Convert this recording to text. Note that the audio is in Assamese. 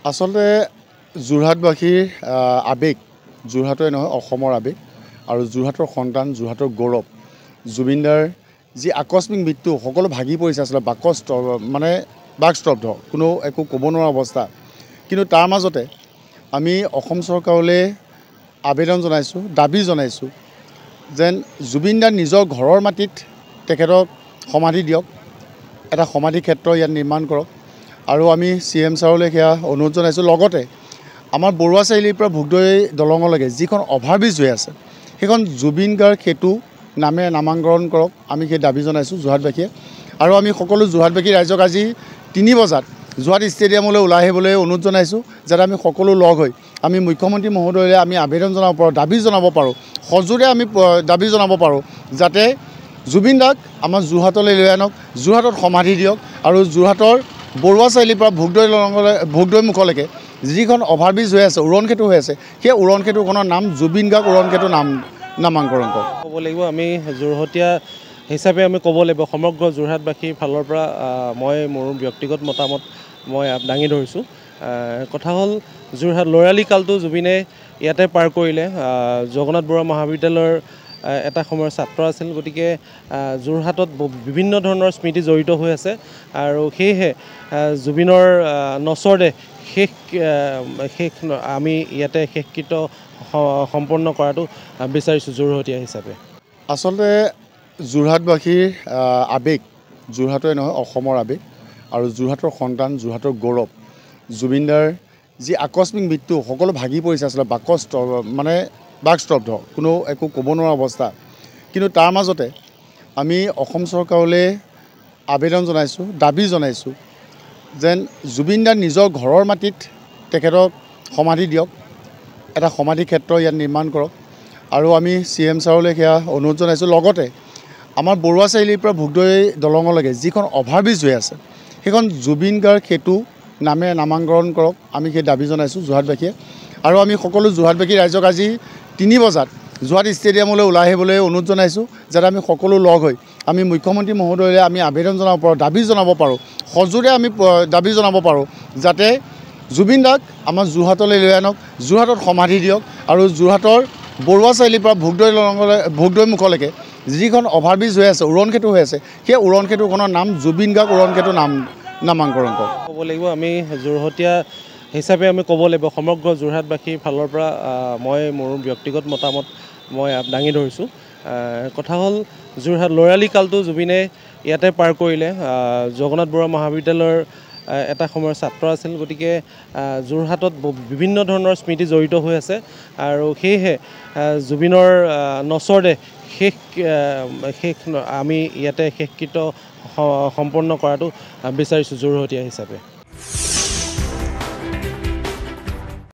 আচলতে যোৰহাটবাসীৰ আৱেগ যোৰহাটৰে নহয় অসমৰ আৱেগ আৰু যোৰহাটৰ সন্তান যোৰহাটৰ গৌৰৱ জুবিনদাৰ যি আকস্মিক মৃত্যু সকলো ভাগি পৰিছে আচলতে বাকস্তব্ধ কোনো একো ক'ব নোৱাৰা অৱস্থা। কিন্তু তাৰ মাজতে আমি অসম চৰকাৰলৈ আবেদন জনাইছোঁ, দাবী জনাইছোঁ যেন জুবিনদাৰ নিজৰ ঘৰৰ মাটিত তেখেতক সমাধি দিয়ক, এটা সমাধি ক্ষেত্ৰ ইয়াত নিৰ্মাণ কৰক। আৰু আমি CM ছাৰলৈ সেয়া অনুৰোধ জনাইছোঁ। লগতে আমাৰ বৰুৱা চাৰিআলিৰ পৰা ভোগদৈ দলঙলৈকে যিখন অভাৰব্ৰিজ হৈ আছে সেইখন জুবিন গাৰ্গ সেতু নামেৰে নামাকৰণ কৰক, আমি সেই দাবী জনাইছোঁ যোৰহাটবাসীয়ে। আৰু আমি সকলো যোৰহাটবাসী ৰাইজক আজি 3 বজাত যোৰহাট ষ্টেডিয়ামলৈ ওলাই আহিবলৈ অনুৰোধ জনাইছোঁ, যাতে আমি সকলো লগ হৈ আমি মুখ্যমন্ত্ৰী মহোদয়লৈ আমি আবেদন জনাব পাৰোঁ, দাবী জনাব পাৰোঁ, সজোৰে আমি দাবী জনাব পাৰোঁ যাতে জুবিন দাক আমাৰ যোৰহাটলৈ লৈ আনক, যোৰহাটত সমাধি দিয়ক। আৰু যোৰহাটৰ বৰুৱা চাৰিআলিৰ পৰা ভোগদৈ মুখলৈকে যিখন অভাৰব্ৰিজ হৈ আছে, উৰণ সেতু হৈ আছে, সেই উৰণ সেতুখনৰ নাম জুবিন গাৰ্গ উৰণ সেতু নামাকৰণ কৰক। ক'ব লাগিব আমি যোৰহাটীয়া হিচাপে আমি ক'ব লাগিব সমগ্ৰ যোৰহাটবাসীৰ ফালৰ পৰা মই মোৰ ব্যক্তিগত মতামত মই দাঙি ধৰিছোঁ। কথা হ'ল যোৰহাট ল'ৰালি কালটো জুবিনে ইয়াতে পাৰ কৰিলে। জগন্নাথ বৰুৱা মহাবিদ্যালয়ৰ এটা সময়ৰ ছাত্ৰ আছিল, গতিকে যোৰহাটত বিভিন্ন ধৰণৰ স্মৃতি জড়িত হৈ আছে। আৰু সেয়েহে জুবিনৰ নচৰদে শেষ আমি ইয়াতে শেষকৃত্য সম্পন্ন কৰাটো বিচাৰিছোঁ যোৰহাটীয়া হিচাপে। আচলতে যোৰহাটবাসীৰ আৱেগ যোৰহাটৰে নহয় অসমৰ আৱেগ আৰু যোৰহাটৰ সন্তান যোৰহাটৰ গৌৰৱ জুবিনদাৰ যি আকস্মিক মৃত্যু সকলো ভাগি পৰিছে আচলতে বাকস্তব্ধ কোনো একো ক'ব নোৱাৰা অৱস্থা। কিন্তু তাৰ মাজতে আমি অসম চৰকাৰলৈ আবেদন জনাইছোঁ, দাবী জনাইছোঁ যেন জুবিনদাৰ নিজৰ ঘৰৰ মাটিত তেখেতক সমাধি দিয়ক, এটা সমাধি ক্ষেত্ৰ ইয়াত নিৰ্মাণ কৰক। আৰু আমি CM ছাৰলৈ সেয়া অনুৰোধ জনাইছোঁ। লগতে আমাৰ বৰুৱা চাৰিআলিৰ পৰা ভোগদৈ দলঙলৈকে যিখন অভাৰব্ৰিজ হৈ আছে সেইখন জুবিন গাৰ্গ সেতু নামেৰে নামাকৰণ কৰক, আমি সেই দাবী জনাইছোঁ যোৰহাটবাসীয়ে। আৰু আমি সকলো যোৰহাটবাসী ৰাইজক আজি 3 বজাত যোৰহাট ষ্টেডিয়ামলৈ ওলাই আহিবলৈ অনুৰোধ জনাইছোঁ, যাতে আমি সকলো লগ হৈ আমি মুখ্যমন্ত্ৰী মহোদয়লৈ আমি আবেদন জনাব পাৰোঁ, দাবী জনাব পাৰোঁ, সজোৰে আমি দাবী জনাব পাৰোঁ যাতে জুবিন দাক আমাৰ যোৰহাটলৈ লৈ আনক, যোৰহাটত সমাধি দিয়ক। আৰু যোৰহাটৰ বৰুৱা চাৰিআলিৰ পৰা ভোগদৈ মুখলৈকে যিখন অভাৰব্ৰিজ হৈ আছে, উৰণ সেতু হৈ আছে, সেই উৰণ সেতুখনৰ নাম জুবিন গাৰ্গ উৰণ সেতু নামাকৰণ কৰক। ক'ব লাগিব আমি যোৰহাটীয়া হিচাপে আমি ক'ব লাগিব সমগ্ৰ যোৰহাটবাসীৰ ফালৰ পৰা মই মোৰ ব্যক্তিগত মতামত মই দাঙি ধৰিছোঁ। কথা হ'ল যোৰহাট ল'ৰালি কালটো জুবিনে ইয়াতে পাৰ কৰিলে। জগন্নাথ বৰুৱা মহাবিদ্যালয়ৰ এটা সময়ৰ ছাত্ৰ আছিল, গতিকে যোৰহাটত বিভিন্ন ধৰণৰ স্মৃতি জড়িত হৈ আছে। আৰু সেয়েহে জুবিনৰ নচৰদে আমি ইয়াতে শেষকৃত্য সম্পন্ন কৰাটো বিচাৰিছোঁ যোৰহাটীয়া হিচাপে।